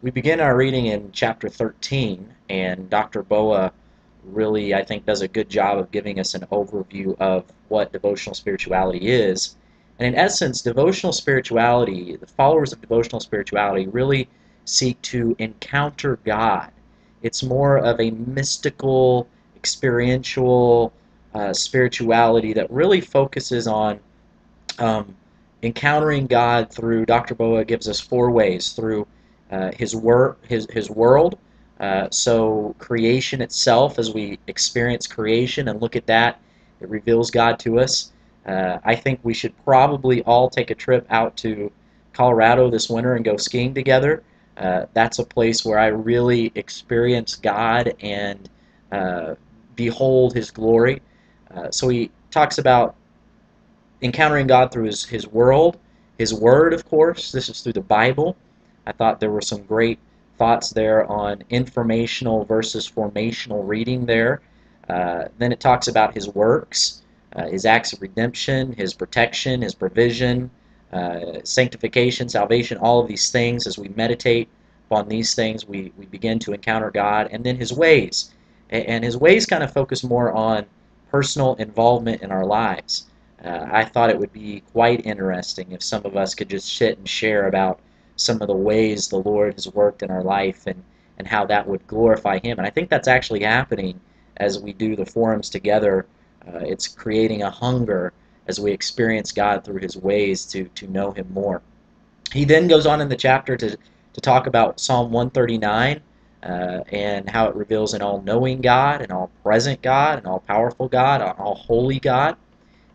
We begin our reading in chapter 13, and Dr. Boa really, I think, does a good job of giving us an overview of what devotional spirituality is. And in essence, devotional spirituality, the followers of devotional spirituality really seek to encounter God. It's more of a mystical, experiential spirituality that really focuses on um, encountering God through. Dr. Boa gives us four ways: through his world. So creation itself, as we experience creation and look at that, it reveals God to us. I think we should probably all take a trip out to Colorado this winter and go skiing together. That's a place where I really experience God and uh, behold His glory. So he talks about encountering God through his world, His Word, of course. This is through the Bible. I thought there were some great thoughts there on informational versus formational reading there. Then it talks about His works, His acts of redemption, His protection, His provision, sanctification, salvation, all of these things. As we meditate upon these things, we begin to encounter God. And then His ways. And His ways kind of focus more on personal involvement in our lives. I thought it would be quite interesting if some of us could just sit and share about some of the ways the Lord has worked in our life and how that would glorify Him. And I think that's actually happening as we do the forums together. It's creating a hunger as we experience God through His ways to know Him more. He then goes on in the chapter to talk about Psalm 139 and how it reveals an all-knowing God, an all-present God, an all-powerful God, an all-holy God.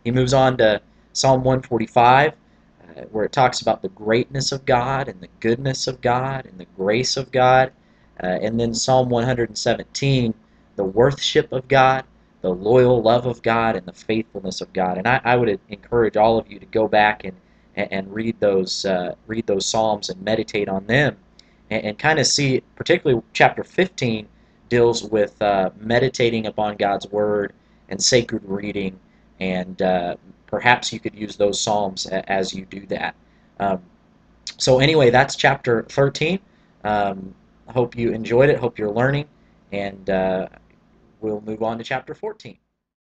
He moves on to Psalm 145, where it talks about the greatness of God and the goodness of God and the grace of God. And then Psalm 117, the worship of God, the loyal love of God, and the faithfulness of God. And I would encourage all of you to go back and read those Psalms and meditate on them and kind of see, particularly chapter 15 deals with meditating upon God's Word and sacred reading, and perhaps you could use those Psalms as you do that. Um, so anyway, that's chapter 13. I hope you enjoyed it, hope you're learning, and we'll move on to chapter 14.